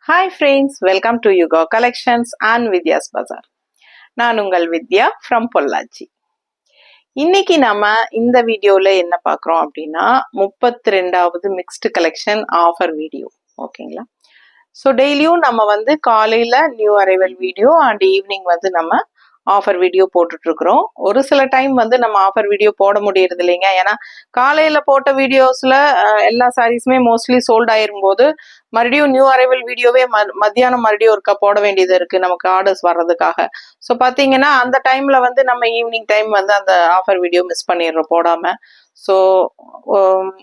Hi friends, welcome to Yuga Collections and Vidya's Bazaar. நான் உங்கள் வித்யா from Pollachi. இன்னைக்கு நம்ம இந்த வீடியோல என்ன பார்க்குறோம் அப்படின்னா 32வது மிக்ஸ்டு கலெக்ஷன் ஆஃபர் வீடியோ. ஓகேங்களா? ஸோ டெய்லியும் நம்ம வந்து காலையில் new arrival video and evening வந்து நம்ம ஆஃபர் வீடியோ போட்டுட்டு இருக்கிறோம். ஒரு சில டைம் வந்து நம்ம ஆஃபர் வீடியோ போட முடியறது இல்லைங்க. ஏன்னா காலையில போட்ட வீடியோஸ்ல எல்லா சாரீஸுமே மோஸ்ட்லி சோல்ட் ஆயிரும் போது மறுபடியும் நியூ அரைவல் வீடியோவே மத்தியானம் மறுபடியும் ஒருக்கா போட வேண்டியது இருக்கு நமக்கு ஆர்டர்ஸ் வர்றதுக்காக. ஸோ பாத்தீங்கன்னா அந்த டைம்ல வந்து நம்ம ஈவினிங் டைம் வந்து அந்த ஆஃபர் வீடியோ மிஸ் பண்ணிடுறோம் போடாம. ஸோ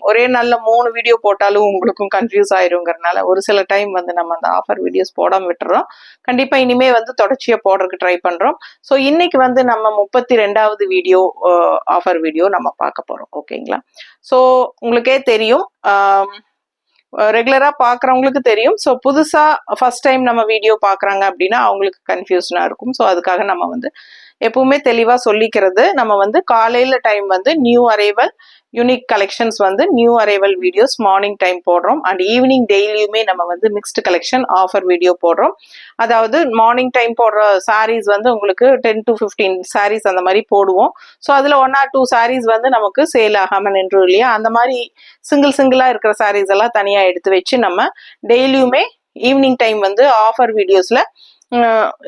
ஒரே நல்ல 3 வீடியோ போட்டாலும் உங்களுக்கும் கன்ஃபியூஸ் ஆயிருங்கிறதுனால ஒரு சில டைம் வந்து நம்ம அந்த ஆஃபர் வீடியோஸ் போடாம விட்டுறோம். கண்டிப்பா இனிமே வந்து தொடர்ச்சியா போடுறதுக்கு ட்ரை பண்றோம். ஸோ இன்னைக்கு வந்து நம்ம 32வது வீடியோ ஆஃபர் வீடியோ நம்ம பார்க்க போறோம். ஓகேங்களா? ஸோ உங்களுக்கே தெரியும், ரெகுலரா பாக்குறவங்களுக்கு தெரியும். ஸோ புதுசா ஃபர்ஸ்ட் டைம் நம்ம வீடியோ பாக்குறாங்க அப்படின்னா அவங்களுக்கு கன்ஃபியூஷனா இருக்கும். ஸோ அதுக்காக நம்ம வந்து எப்பவுமே தெளிவா சொல்லிக்கிறது, நம்ம வந்து காலையில டைம் வந்து நியூ அரைவல் யூனிக் கலெக்ஷன்ஸ் வந்து new arrival videos morning time போடுறோம் அண்ட் ஈவினிங் டெய்லியுமே நம்ம வந்து மிக்ஸ்டு கலெக்ஷன் ஆஃபர் வீடியோ போடுறோம். அதாவது மார்னிங் டைம் போடுற சாரீஸ் வந்து உங்களுக்கு 10 to 15 சாரீஸ் அந்த மாதிரி போடுவோம். ஸோ அதுல 1 or 2 சாரீஸ் வந்து நமக்கு சேல் ஆகாம நின்று இல்லையா, அந்த மாதிரி சிங்கிளா இருக்கிற சாரீஸ் எல்லாம் தனியா எடுத்து வச்சு நம்ம டெய்லியுமே ஈவினிங் டைம் வந்து ஆஃபர் வீடியோஸ்ல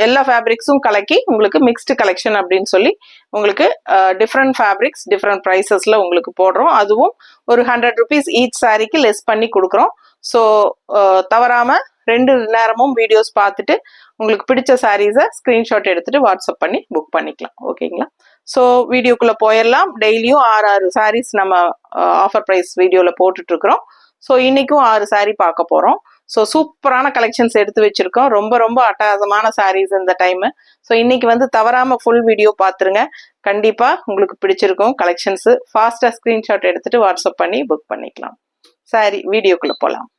எல்லா ஃபேப்ரிக்ஸும் கலக்கி உங்களுக்கு மிக்ஸ்டு கலெக்ஷன் அப்படின்னு சொல்லி உங்களுக்கு டிஃப்ரெண்ட் ஃபேப்ரிக்ஸ் டிஃப்ரெண்ட் ப்ரைஸஸ்ல உங்களுக்கு போடுறோம். அதுவும் ஒரு 100 rupees ஈச் சாரிக்கு லெஸ் பண்ணி கொடுக்குறோம். ஸோ தவறாம 2 நேரமும் வீடியோஸ் பார்த்துட்டு உங்களுக்கு பிடிச்ச சாரீஸை ஸ்கிரீன்ஷாட் எடுத்துட்டு வாட்ஸ்அப் பண்ணி புக் பண்ணிக்கலாம். ஓகேங்களா? ஸோ வீடியோக்குள்ள போயிடலாம். டெய்லியும் 6 சாரீஸ் நம்ம ஆஃபர் ப்ரைஸ் வீடியோல போட்டுட்டு இருக்கிறோம். ஸோ இன்னைக்கும் 6 சாரீ பார்க்க போறோம். ஸோ சூப்பரான கலெக்ஷன்ஸ் எடுத்து வச்சிருக்கோம். ரொம்ப அட்டகாசமான சாரீஸ் இந்த டைம். ஸோ இன்னைக்கு வந்து தவறாம ஃபுல் வீடியோ பார்த்துருங்க. கண்டிப்பா உங்களுக்கு பிடிச்சிருக்கும் கலெக்ஷன்ஸ். ஃபாஸ்டா ஸ்கிரீன்ஷாட் எடுத்துட்டு வாட்ஸ்அப் பண்ணி புக் பண்ணிக்கலாம். சாரி வீடியோக்குள்ள போலாம்.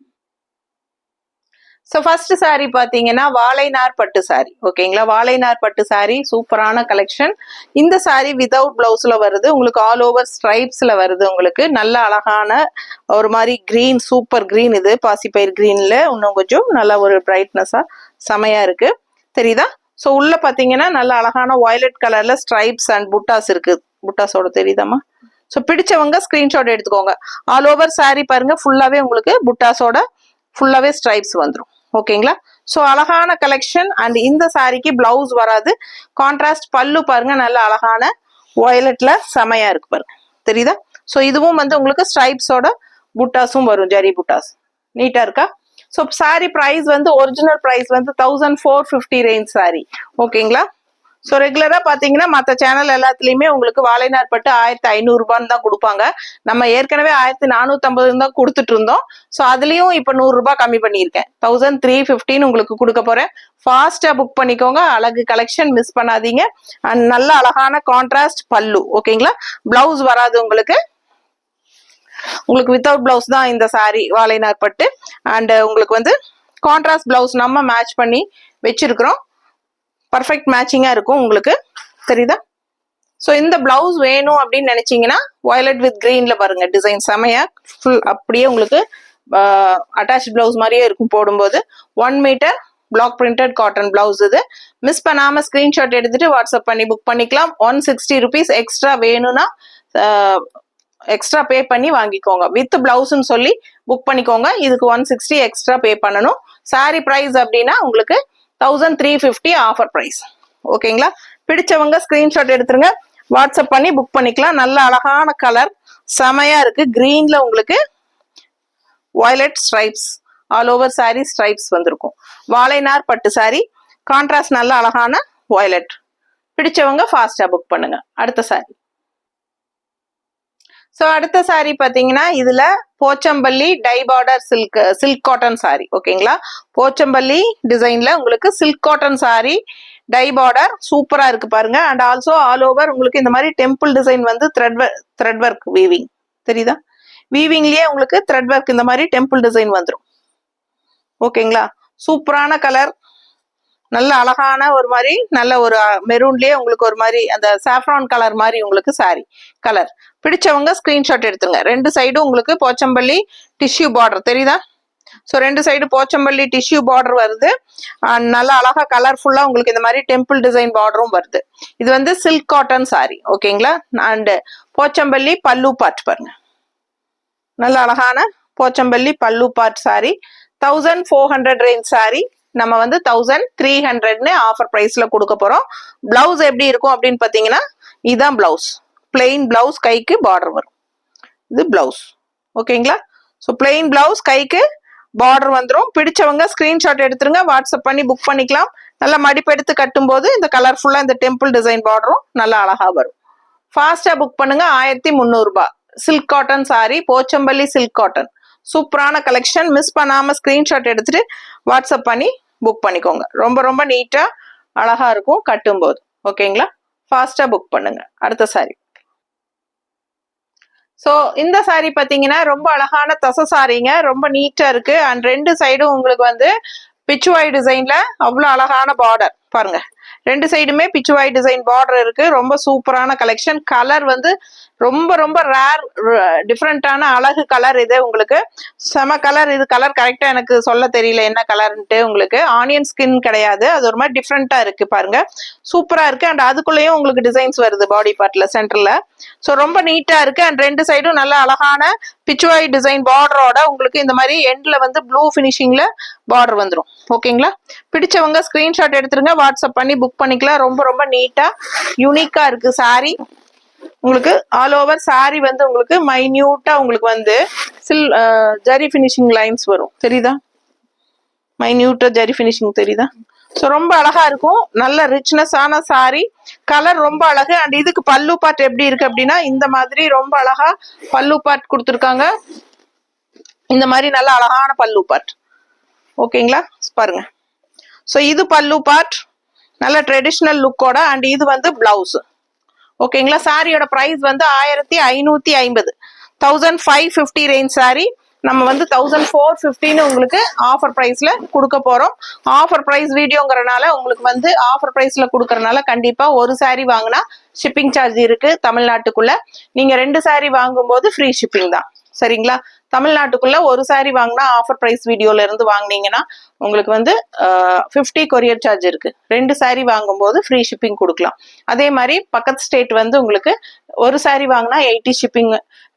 ஸோ ஃபர்ஸ்ட் சாரி பாத்தீங்கன்னா வாழைநார் பட்டு சாரி. ஓகேங்களா? வாழைநார் பட்டு சாரி சூப்பரான கலெக்ஷன். இந்த சாரி வித்தவுட் பிளவுஸ்ல வருது, உங்களுக்கு ஆல் ஓவர் ஸ்ட்ரைப்ஸ்ல வருது. உங்களுக்கு நல்ல அழகான ஒரு மாதிரி கிரீன், சூப்பர் கிரீன், இது பாசிப்பயிர் கிரீன்ல இன்னும் கொஞ்சம் நல்ல ஒரு பிரைட்னஸா செமையா இருக்கு. தெரியுதா? ஸோ உள்ள பாத்தீங்கன்னா நல்ல அழகான வயலட் கலர்ல ஸ்ட்ரைப்ஸ் அண்ட் புட்டாஸ் இருக்கு. புட்டாஸோட தெரியுதாமா? ஸோ பிடிச்சவங்க ஸ்கிரீன்ஷாட் எடுத்துக்கோங்க. ஆல் ஓவர் சாரி பாருங்க, ஃபுல்லாவே உங்களுக்கு புட்டாஸோட ஃபுல்லாவே ஸ்ட்ரைப்ஸ் வந்துடும். ஓகேங்களா? ஸோ அழகான கலெக்ஷன். அண்ட் இந்த சாரிக்கு பிளவுஸ் வராது. கான்ட்ராஸ்ட் பல்லு பாருங்க, நல்ல அழகான வயலட்ல செமையா இருக்கு பாருங்க. தெரியுதா? ஸோ இதுவும் வந்து உங்களுக்கு ஸ்ட்ரைப்ஸோட புட்டாஸும் வரும், ஜரி புட்டாஸ். நீட்டா இருக்கா? ஸோ சாரி பிரைஸ் வந்து ஒரிஜினல் பிரைஸ் வந்து 1450 ரேஞ்ச் சாரி. ஓகேங்களா? ஸோ ரெகுலரா பாத்தீங்கன்னா மற்ற சேனல் எல்லாத்துலயுமே உங்களுக்கு வாழைநார் பட்டு 1500 ரூபான்னு தான் கொடுப்பாங்க. நம்ம ஏற்கனவே 1450 தான் கொடுத்துட்டு இருந்தோம். ஸோ அதுலயும் இப்ப 100 ரூபாய் கம்மி பண்ணியிருக்கேன். 1315 உங்களுக்கு கொடுக்க போறேன். ஃபாஸ்டா புக் பண்ணிக்கோங்க. அழகு கலெக்ஷன், மிஸ் பண்ணாதீங்க. அண்ட் நல்ல அழகான கான்ட்ராஸ்ட் பல்லு. ஓகேங்களா? பிளவுஸ் வராது உங்களுக்கு வித்தவுட் பிளவுஸ் தான் இந்த சாரி வாழைநார் பட்டு. அண்ட் உங்களுக்கு வந்து கான்ட்ராஸ்ட் பிளவுஸ் நம்ம மேட்ச் பண்ணி வச்சிருக்கிறோம். பர்ஃபெக்ட் மேட்சிங்கா இருக்கும் உங்களுக்கு. தெரியுதா? ஸோ இந்த பிளவுஸ் வேணும் அப்படின்னு நினைச்சீங்கன்னா வயலட் வித் கிரீன்ல பாருங்க, டிசைன் செமையா ஃபுல் அப்படியே உங்களுக்கு அட்டாச் பிளவுஸ் மாதிரியே இருக்கும் போடும்போது. 1 metre black printed cotton blouse இது. மிஸ் பண்ணாம ஸ்கிரீன்ஷாட் எடுத்துட்டு வாட்ஸ்அப் பண்ணி புக் பண்ணிக்கலாம். 160 rupees எக்ஸ்ட்ரா வேணும்னா எக்ஸ்ட்ரா பே பண்ணி வாங்கிக்கோங்க. வித் பிளவுஸ்ன்னு சொல்லி புக் பண்ணிக்கோங்க. இதுக்கு 160 எக்ஸ்ட்ரா பே பண்ணணும். சாரி பிரைஸ் அப்படின்னா உங்களுக்கு 1350 ஆஃபர் பிரைஸ். ஓகேங்களா? பிடிச்சவங்க ஸ்கிரீன்ஷாட் எடுத்துருங்க, வாட்ஸ்அப் பண்ணி புக் பண்ணிக்கலாம். நல்ல அழகான கலர், செமையா இருக்கு. கிரீன்ல உங்களுக்கு violet stripes, all over sorry stripes வந்திருக்கும். வாழைநார் பட்டு சாரி, கான்ட்ராஸ்ட் நல்ல அழகான வயலட். பிடிச்சவங்க ஃபாஸ்டா புக் பண்ணுங்க. அடுத்த சாரி. ஸோ அடுத்த சாரி பாத்தீங்கன்னா இதுல Pochampally tie border silk cotton sari. ஓகேங்களா? போச்சம்பள்ளி டிசைன்ல உங்களுக்கு silk cotton sari, tie border சூப்பரா இருக்கு பாருங்க. அண்ட் ஆல்சோ ஆல் ஓவர் உங்களுக்கு இந்த மாதிரி டெம்பிள் டிசைன் வந்து த்ரெட் ஒர்க் வீவிங். தெரியுதா? வீவிங்லயே உங்களுக்கு த்ரெட் ஒர்க் இந்த மாதிரி டெம்பிள் டிசைன் வந்துடும். ஓகேங்களா? சூப்பரான கலர், நல்ல அழகான ஒரு மாதிரி நல்ல ஒரு மெரூன்லயே உங்களுக்கு ஒரு மாதிரி அந்த சாஃப்ரான் கலர் மாதிரி உங்களுக்கு சாரி கலர். பிடிச்சவங்க ஸ்கிரீன்ஷாட் எடுத்துங்க. 2 சைடும் உங்களுக்கு போச்சம்பள்ளி டிஷ்யூ பார்டர். தெரியுதா? So 2 side Pochampalli tissue border வருது. நல்லா அழகா கலர்ஃபுல்லா உங்களுக்கு இந்த மாதிரி டெம்பிள் டிசைன் பார்டரும் வருது. இது வந்து சில்க் காட்டன் சாரி. ஓகேங்களா. அண்ட் போச்சம்பள்ளி பல்லு பார்ட் பாருங்க, நல்ல அழகான போச்சம்பள்ளி பல்லு பார்ட் சாரி. 1400 ரேஞ்ச் சாரி நம்ம வந்து 1300 ஆஃபர் பிரைஸ்ல கொடுக்க போறோம். பிளவுஸ் எப்படி இருக்கும் அப்படின்னு பாத்தீங்கன்னா, இதுதான் பிளவுஸ். பிளெயின் பிளவுஸ், கைக்கு பார்டர் வரும். இது பிளவுஸ். ஓகேங்களா. ஸோ பிளெயின் பிளவுஸ், கைக்கு பார்டர் வந்துடும். பிடிச்சவங்க ஸ்கிரீன்ஷாட் எடுத்துருங்க, வாட்ஸ்அப் பண்ணி புக் பண்ணிக்கலாம். நல்லா மடிப்பு எடுத்து கட்டும் போது இந்த கலர்ஃபுல்லா இந்த டெம்பிள் டிசைன் பார்டரும் நல்லா அழகா வரும். ஃபாஸ்டா புக் பண்ணுங்க. 1300 ரூபாய். Silk cotton sorry, Pochampalli silk cotton. சூப்பரான கலெக்ஷன். மிஸ் பண்ணாம ஸ்கிரீன்ஷாட் எடுத்துட்டு வாட்ஸ்அப் பண்ணி புக் பண்ணிக்கோங்க. ரொம்ப ரொம்ப நீட்டா அழகா இருக்கும் கட்டும் போது. ஓகேங்களா. ஃபாஸ்டா புக் பண்ணுங்க. அடுத்த சாரி. ஸோ இந்த சாரி பாத்தீங்கன்னா ரொம்ப அழகான தசை சாரிங்க. ரொம்ப நீட்டா இருக்கு. அண்ட் 2 சைடும் உங்களுக்கு வந்து பிச்சுவாய் டிசைன்ல அவ்வளவு அழகான பார்டர் பாருங்க. 2 சைடுமே பிச்சுவாய் டிசைன் பார்டர் இருக்கு. ரொம்ப சூப்பரான கலெக்ஷன். கலர் வந்து ரொம்ப ரொம்ப ரேர் டிஃப்ரெண்டான அழகு கலர். இது உங்களுக்கு செம கலர். இது கலர் கரெக்டா எனக்கு சொல்ல தெரியல என்ன கலர்ன்ட்டு. உங்களுக்கு ஆனியன் ஸ்கின் கிடையாது, அது ஒரு மாதிரி டிஃப்ரெண்டா இருக்கு பாருங்க. சூப்பரா இருக்கு. அண்ட் அதுக்குள்ளேயும் உங்களுக்கு டிசைன்ஸ் வருது பாடி பார்ட்ல சென்டர்ல. ஸோ ரொம்ப நீட்டா இருக்கு. அண்ட் 2 சைடும் நல்ல அழகான பிச்சுவாய் டிசைன் பார்டரோட உங்களுக்கு இந்த மாதிரி எண்ட்ல வந்து ப்ளூ பினிஷிங்ல பார்டர் வந்துடும். ஓகேங்களா. பிடிச்சவங்க ஸ்கிரீன்ஷாட் எடுத்துருங்க, வாட்ஸ்அப் பண்ணி புக் பண்ணிக்கலாம். ரொம்ப ரொம்ப நீட்டா யூனிக்கா இருக்கு சாரி. உங்களுக்கு ஆல் ஓவர் சாரி வந்து உங்களுக்கு மைன்யூட்டா உங்களுக்கு வந்து ஜரி பினிஷிங் லைன்ஸ் வரும். தெரியுதா? மைன்யூட்டா ஜரி பினிஷிங் தெரியுதா? ஸோ ரொம்ப அழகா இருக்கும். நல்ல ரிச்னஸ் ஆன சாரி. கலர் ரொம்ப அழகு. அண்ட் இதுக்கு பல்லு பார்ட் எப்படி இருக்கு அப்படின்னா, இந்த மாதிரி ரொம்ப அழகா பல்லு பார்ட் கொடுத்துருக்காங்க. இந்த மாதிரி நல்ல அழகான பல்லு பார்ட். ஓகேங்களா. பாருங்க. ஸோ இது பல்லு பார்ட் நல்ல ட்ரெடிஷ்னல் லுக்கோட. அண்ட் இது வந்து பிளவுஸ். ஓகேங்களா. சாரியோட பிரைஸ் வந்து 1550. 1550 ரேஞ்ச் சாரி நம்ம வந்து 1450 உங்களுக்கு ஆஃபர் பிரைஸ்ல கொடுக்க போறோம். ஆஃபர் பிரைஸ் வீடியோங்கிறனால உங்களுக்கு வந்து ஆஃபர் பிரைஸ்ல கொடுக்கறனால கண்டிப்பா ஒரு சாரி வாங்கினா ஷிப்பிங் சார்ஜ் இருக்கு தமிழ்நாட்டுக்குள்ள. நீங்க 2 சாரி வாங்கும்போது ஃப்ரீ ஷிப்பிங் தான். சரிங்களா. தமிழ்நாட்டுக்குள்ள ஒரு சாரி வாங்கினா ஆஃபர் பிரைஸ் வீடியோல இருந்து வாங்கினீங்கன்னா உங்களுக்கு வந்து 50 கொரியர் சார்ஜ் இருக்கு. 2 சாரி வாங்கும்போது ஃப்ரீ ஷிப்பிங் கொடுக்கலாம். அதே மாதிரி பக்கத்து ஸ்டேட் வந்து உங்களுக்கு ஒரு சாரி வாங்கினா 80 ஷிப்பிங்,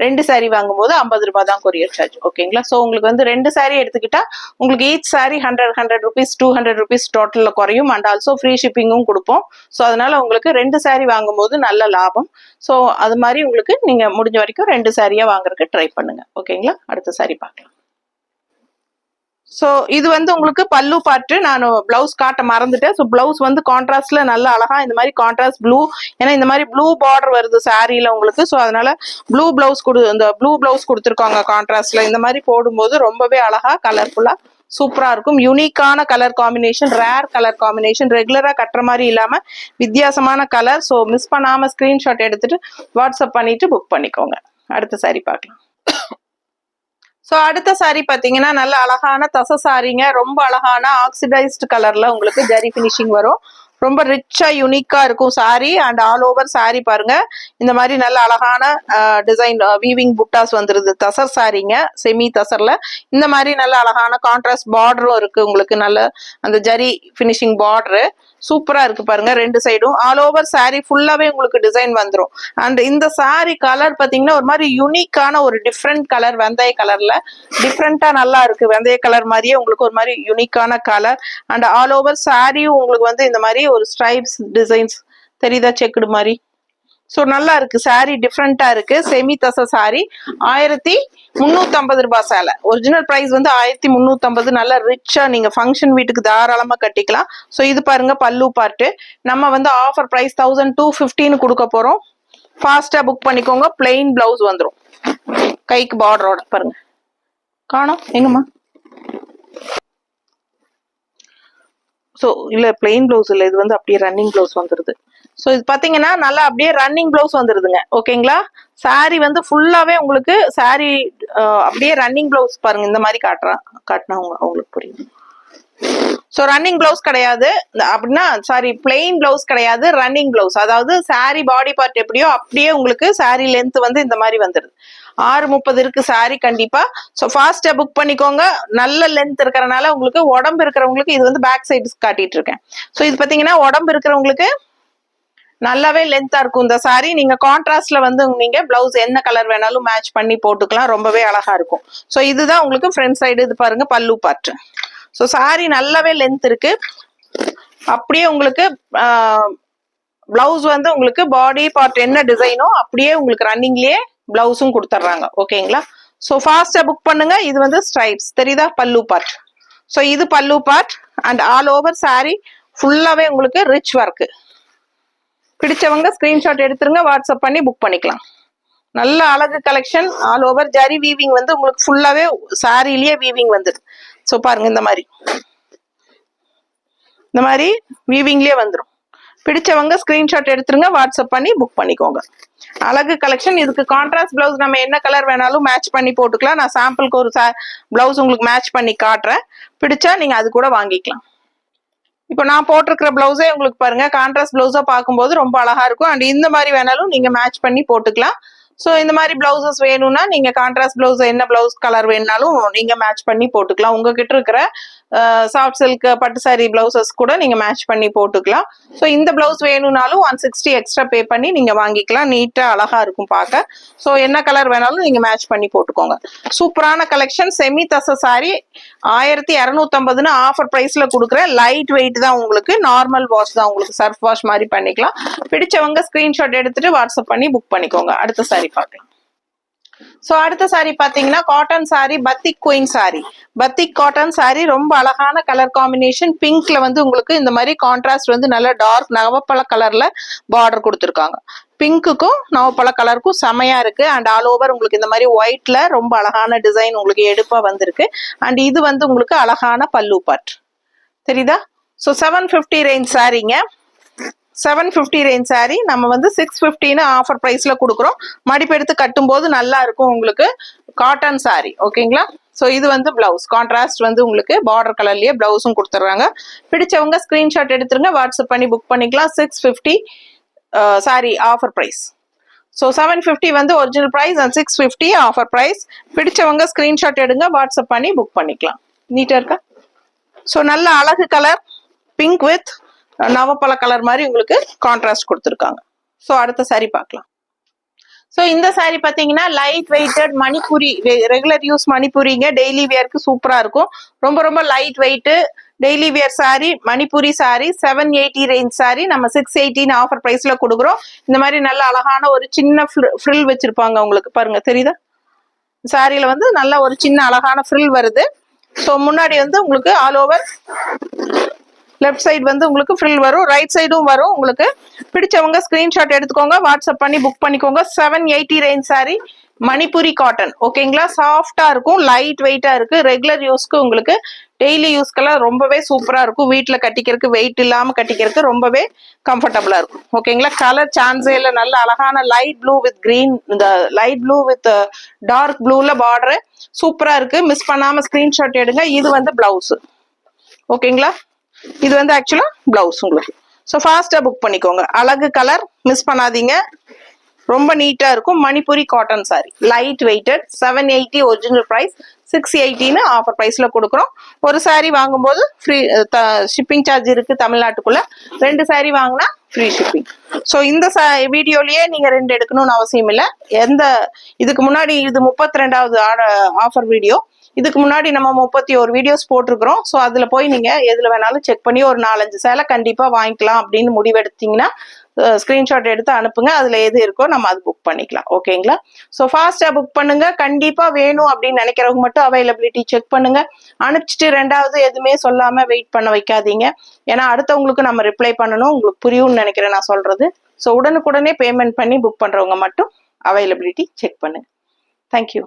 2 சாரி வாங்கும்போது 50 ரூபாய் தான் கொரியர் சார்ஜ். ஓகேங்களா. ஸோ உங்களுக்கு வந்து 2 சாரி எடுத்துக்கிட்டா உங்களுக்கு ஈச் சாரி 100 rupees 200 rupees டோட்டல்ல குறையும். அண்ட் ஆல்சோ ஃப்ரீ ஷிப்பிங்கும் கொடுப்போம். ஸோ அதனால உங்களுக்கு 2 சாரி வாங்கும்போது நல்ல லாபம். ஸோ அது மாதிரி உங்களுக்கு நீங்க முடிஞ்ச வரைக்கும் 2 சாரியா வாங்குறதுக்கு ட்ரை பண்ணுங்க. ஓகேங்களா. அடுத்த சாரி பார்க்கலாம். ஸோ இது வந்து உங்களுக்கு பல்லு பார்ட். நான் பிளவுஸ் காட்ட மறந்துட்டேன். ஸோ பிளவுஸ் வந்து கான்ட்ராஸ்ட்ல நல்ல அழகா இந்த மாதிரி கான்ட்ராஸ்ட் ப்ளூ, ஏன்னா இந்த மாதிரி ப்ளூ பார்டர் வருது சாரியில உங்களுக்கு. ஸோ அதனால ப்ளூ பிளவுஸ் இந்த ப்ளூ பிளவுஸ் கொடுத்துருக்காங்க கான்ட்ராஸ்ட்ல. இந்த மாதிரி போடும்போது ரொம்பவே அழகா கலர்ஃபுல்லா சூப்பரா இருக்கும். யூனிக்கான colour combination, rare colour combination, ரெகுலரா கட்டுற மாதிரி இல்லாம வித்தியாசமான கலர். ஸோ மிஸ் பண்ணாம ஸ்கிரீன்ஷாட் எடுத்துட்டு வாட்ஸ்அப் பண்ணிட்டு புக் பண்ணிக்கோங்க. அடுத்த சாரி பார்க்கலாம். ஸோ அடுத்த சாரி பார்த்தீங்கன்னா நல்ல அழகான தசை சாரிங்க. ரொம்ப அழகான ஆக்சிடைஸ்டு கலர்ல உங்களுக்கு ஜரி பினிஷிங் வரும். ரொம்ப ரிச்சா யூனிக்கா இருக்கும் sorry. And all over sorry பாருங்க இந்த மாதிரி நல்ல அழகான டிசைன் வீவிங் புட்டாஸ் வந்துருது. தசர் சாரிங்க, செமி தசர்ல இந்த மாதிரி நல்ல அழகான கான்ட்ராஸ்ட் பார்டரும் இருக்கு உங்களுக்கு. நல்ல அந்த ஜரி பினிஷிங் பார்டரு சூப்பரா இருக்கு பாருங்க. 2 சைடும் ஆல் ஓவர் சாரி ஃபுல்லாவே உங்களுக்கு டிசைன் வந்துடும். அண்ட் இந்த சாரி கலர் பாத்தீங்கன்னா ஒரு மாதிரி யூனிக்கான ஒரு டிஃப்ரெண்ட் கலர், வெந்தய கலர்ல டிஃப்ரெண்டா நல்லா இருக்கு. வெந்தய கலர் மாதிரியே உங்களுக்கு ஒரு மாதிரி யூனிக்கான கலர். அண்ட் ஆல் ஓவர் சாரியும் உங்களுக்கு வந்து இந்த மாதிரி ஒரு ஸ்ட்ரைப்ஸ் டிசைன்ஸ் தெரியுதா, செக்குடு மாதிரி. ஸோ நல்லா இருக்கு சாரி, டிஃப்ரெண்டா இருக்கு. செமி தசை சாரி 1350 ரூபாய் சேலை. ஒரிஜினல் பிரைஸ் வந்து 1350. நல்லா ரிச்சா நீங்க ஃபங்க்ஷன் வீட்டுக்கு தாராளமா கட்டிக்கலாம். ஸோ இது பாருங்க பல்லு பார்ட்டு. நம்ம வந்து ஆஃபர் பிரைஸ் 1250 கொடுக்க போறோம். ஃபாஸ்டா புக் பண்ணிக்கோங்க. பிளெயின் பிளவுஸ் வந்துடும் கைக்கு பார்டரோட. பாருங்க காணோம் எங்கம்மா. ஸோ இல்லை பிளெயின் பிளவுஸ் இல்லை, இது வந்து அப்படியே ரன்னிங் பிளவுஸ் வந்துடுது. ஸோ இது பார்த்தீங்கன்னா நல்லா அப்படியே ரன்னிங் பிளவுஸ் வந்துடுதுங்க. ஓகேங்களா. சாரி வந்து ஃபுல்லாகவே உங்களுக்கு சாரி அப்படியே ரன்னிங் பிளவுஸ் பாருங்க. இந்த மாதிரி காட்டினா அவங்களுக்கு புரியும். ஸோ ரன்னிங் பிளவுஸ் கிடையாது அப்படின்னா, சாரி பிளெயின் பிளவுஸ் கிடையாது, ரன்னிங் பிளவுஸ். அதாவது சாரி பாடி பார்ட் எப்படியோ அப்படியே உங்களுக்கு சாரி லென்த் வந்து இந்த மாதிரி வந்துடுது. 6:30 இருக்கு சாரி கண்டிப்பா. ஸோ ஃபாஸ்டா புக் பண்ணிக்கோங்க. நல்ல லென்த் இருக்கிறனால உங்களுக்கு உடம்பு இருக்கிறவங்களுக்கு இது வந்து பேக் சைடு காட்டிட்டு இருக்கேன். ஸோ இது பார்த்தீங்கன்னா உடம்பு இருக்கிறவங்களுக்கு நல்லாவே லென்த்தா இருக்கும் இந்த சாரி. நீங்க கான்ட்ராஸ்ட்ல வந்து நீங்க பிளவுஸ் என்ன கலர் வேணாலும் மேட்ச் பண்ணி போட்டுக்கலாம், ரொம்பவே அழகா இருக்கும். ஸோ இதுதான் உங்களுக்கு ஃப்ரண்ட் சைடு. இது பாருங்க பல்லு பார்ட். ஸோ சாரி நல்லாவே லென்த் இருக்கு. அப்படியே உங்களுக்கு பிளவுஸ் வந்து உங்களுக்கு பாடி பார்ட் என்ன டிசைனோ அப்படியே உங்களுக்கு ரன்னிங்லயே பிளவுஸும் கொடுத்துட்றாங்க. ஓகேங்களா? ஸோ ஃபாஸ்டா புக் பண்ணுங்க. இது வந்து ஸ்ட்ரைப்ஸ் தெரியுதா, பல்லு பார்ட். ஸோ இது பல்லு part and all over sorry ஃபுல்லாவே உங்களுக்கு ரிச் ஒர்க். பிடிச்சவங்க ஸ்கிரீன்ஷாட் எடுத்துருங்க, வாட்ஸ்அப் பண்ணி புக் பண்ணிக்கலாம். நல்ல அழகு collection. All over zari weaving வந்து உங்களுக்கு ஃபுல்லாவே சாரிலேயே வீவிங் வந்துடும். ஸோ பாருங்க இந்த மாதிரி வீவிங்லயே வந்துடும். பிடிச்சவங்க ஸ்கிரீன்ஷாட் எடுத்துருங்க, வாட்ஸ்அப் பண்ணி புக் பண்ணிக்கோங்க. அழகு கலெக்ஷன். இதுக்கு கான்ட்ராஸ்ட் பிளவுஸ் நம்ம என்ன கலர் வேணாலும் மேட்ச் பண்ணி போட்டுக்கலாம். நான் சாம்பிளுக்கு ஒரு பிளவுஸ் உங்களுக்கு மேட்ச் பண்ணி காட்டுறேன். பிடிச்சா நீங்க அது கூட வாங்கிக்கலாம். இப்போ நான் போட்டிருக்கிற பிளவுஸே உங்களுக்கு பாருங்க கான்ட்ராஸ்ட் பிளவுஸா பார்க்கும்போது ரொம்ப அழகா இருக்கும். அண்ட் இந்த மாதிரி வேணாலும் நீங்க மேட்ச் பண்ணி போட்டுக்கலாம். ஸோ இந்த மாதிரி பிளவுசஸ் வேணும்னா நீங்க கான்ட்ராஸ்ட் பிளவுஸ் என்ன பிளவுஸ் கலர் வேணும்னாலும் நீங்க மேட்ச் பண்ணி போட்டுக்கலாம். உங்ககிட்ட இருக்கிற சாஃப்ட் சில்க் பட்டு சாரி பிளவுசஸ் கூட நீங்க மேட்ச் பண்ணி போட்டுக்கலாம். ஸோ இந்த பிளவுஸ் வேணும்னாலும் 160 எக்ஸ்ட்ரா பே பண்ணி நீங்க வாங்கிக்கலாம். நீட்டா அழகா இருக்கும் பார்க்க. ஸோ என்ன கலர் வேணாலும் நீங்க மேட்ச் பண்ணி போட்டுக்கோங்க. சூப்பரான கலெக்ஷன். செமி தச சாரி 1250 ஆஃபர் பிரைஸ்ல கொடுக்குறேன். லைட் வெயிட் தான் உங்களுக்கு, நார்மல் வாஷ் தான் உங்களுக்கு, சர்ஃப் வாஷ் மாதிரி பண்ணிக்கலாம். பிடிச்சவங்க ஸ்கிரீன்ஷாட் எடுத்துட்டு வாட்ஸ்அப் பண்ணி புக் பண்ணிக்கோங்க. அடுத்த சாரி பார்க்கலாம். ஸோ அடுத்த சாரி பாத்தீங்கன்னா cotton sari, batik queen sari. Batik cotton sari ரொம்ப அழகான கலர் காம்பினேஷன். பிங்க்ல வந்து உங்களுக்கு இந்த மாதிரி கான்ட்ராஸ்ட் வந்து நல்ல டார்க் நவப்பழ கலர்ல பார்டர் கொடுத்துருக்காங்க. பிங்க்குக்கும் நவப்பழ கலருக்கும் செமையா இருக்கு. அண்ட் ஆல் ஓவர் உங்களுக்கு இந்த மாதிரி ஒயிட்ல ரொம்ப அழகான டிசைன் உங்களுக்கு எடுப்பா வந்திருக்கு. அண்ட் இது வந்து உங்களுக்கு அழகான பல்லு பார்ட் தெரியுதா? ஸோ 750 ரேஞ்ச் சாரிங்க. 750 ரேஞ்ச் சாரி நம்ம வந்து 650 ஆஃபர் பிரைஸ்ல கொடுக்குறோம். மடிப்பு எடுத்து கட்டும் போது நல்லா இருக்கும் உங்களுக்கு. காட்டன் சாரி. ஓகேங்களா? ஸோ இது வந்து பிளவுஸ் கான்ட்ராஸ்ட் வந்து உங்களுக்கு பார்டர் கலர்லயே பிளவுஸும் கொடுத்துட்றாங்க. பிடிச்சவங்க ஸ்கிரீன்ஷாட் எடுத்துருங்க, வாட்ஸ்அப் பண்ணி புக் பண்ணிக்கலாம். 650 சாரி ஆஃபர் பிரைஸ். ஸோ 750 வந்து original price and 650 offer price. பிடிச்சவங்க ஸ்கிரீன்ஷாட் எடுங்க, வாட்ஸ்அப் பண்ணி புக் பண்ணிக்கலாம். நீட்டா இருக்கா? ஸோ நல்ல அழகு கலர் பிங்க் வித் நவப்பழ கலர் மாதிரி உங்களுக்கு கான்ட்ராஸ்ட் கொடுத்துருக்காங்க. ஸோ அடுத்த சாரி பார்க்கலாம். ஸோ இந்த சாரி பார்த்தீங்கன்னா light weighted Manipuri, regular use மணிப்புரிங்க. டெய்லி வேர்க்கு சூப்பரா இருக்கும். ரொம்ப ரொம்ப light weight daily wear sari, Manipuri sari. 780 range sari நம்ம 680 ஆஃபர் பிரைஸ்ல கொடுக்குறோம். இந்த மாதிரி நல்ல அழகான ஒரு சின்ன ஃப்ரில் வச்சிருப்பாங்க உங்களுக்கு பாருங்க தெரியுதா? சாரியில வந்து நல்ல ஒரு சின்ன அழகான ஃப்ரில் வருது. ஸோ முன்னாடி வந்து உங்களுக்கு ஆல் ஓவர் லெஃப்ட் சைடு வந்து உங்களுக்கு ஃப்ரில் வரும், ரைட் சைடும் வரும் உங்களுக்கு. பிடிச்சவங்க ஸ்கிரீன்ஷாட் எடுத்துக்கோங்க, வாட்ஸ்அப் பண்ணி புக் பண்ணிக்கோங்க. 780 ரேஞ்ச் சாரி மணிப்புரி காட்டன். ஓகேங்களா? சாஃப்டா இருக்கும், லைட் வெயிட்டா இருக்கு. ரெகுலர் யூஸ்க்கு உங்களுக்கு டெய்லி யூஸ்க்கெல்லாம் ரொம்பவே சூப்பரா இருக்கும். வீட்டுல கட்டிக்கிறதுக்கு வெயிட் இல்லாம கட்டிக்கிறதுக்கு ரொம்பவே கம்ஃபர்டபுளா இருக்கும். ஓகேங்களா? கலர் சான்ஸே இல்லை. நல்ல அழகான லைட் ப்ளூ வித் கிரீன், இந்த லைட் ப்ளூ வித் டார்க் ப்ளூல பார்டர் சூப்பரா இருக்கு. மிஸ் பண்ணாம ஸ்கிரீன்ஷாட் எடுங்க. இது வந்து பிளவுஸ். ஓகேங்களா? இது வந்து ஆக்சுவலா பிளவுஸ் உங்களுக்கு. ஸோ ஃபாஸ்டா புக் பண்ணிக்கோங்க. அழகு கலர், மிஸ் பண்ணாதீங்க. ரொம்ப நீட்டா இருக்கும். Manipuri cotton sari light weighted. 780 original price, 680 offer பிரைஸ்ல கொடுக்குறோம். ஒரு சாரி வாங்கும்போது ஃப்ரீ ஷிப்பிங் சார்ஜ் இருக்கு தமிழ்நாட்டுக்குள்ள. 2 சாரி வாங்கினா ஃப்ரீ ஷிப்பிங். ஸோ இந்த வீடியோலயே நீங்க 2 எடுக்கணும்னு அவசியம் இல்லை. இதுக்கு முன்னாடி இது 32வது ஆஃபர் வீடியோ. இதுக்கு முன்னாடி நம்ம 31 வீடியோஸ் போட்டிருக்கிறோம். ஸோ அதுல போய் நீங்க எதுல வேணாலும் செக் பண்ணி ஒரு 4-5 சேலை கண்டிப்பா வாங்கிக்கலாம் அப்படின்னு முடிவெடுத்தீங்கன்னா ஸ்கிரீன்ஷாட் எடுத்து அனுப்புங்க. அதுல எது இருக்கோ நம்ம அது புக் பண்ணிக்கலாம். ஓகேங்களா? ஸோ ஃபாஸ்டா புக் பண்ணுங்க. கண்டிப்பா வேணும் அப்படின்னு நினைக்கிறவங்க மட்டும் அவைலபிலிட்டி செக் பண்ணுங்க. அனுப்பிச்சிட்டு 2வது எதுவுமே சொல்லாம வெயிட் பண்ண வைக்காதீங்க. ஏன்னா அடுத்தவங்களுக்கு நம்ம ரிப்ளை பண்ணணும். உங்களுக்கு புரியும்னு நினைக்கிறேன் நான் சொல்றது. ஸோ உடனுக்குடனே பேமெண்ட் பண்ணி புக் பண்றவங்க மட்டும் அவைலபிலிட்டி செக் பண்ணுங்க. தேங்க்யூ.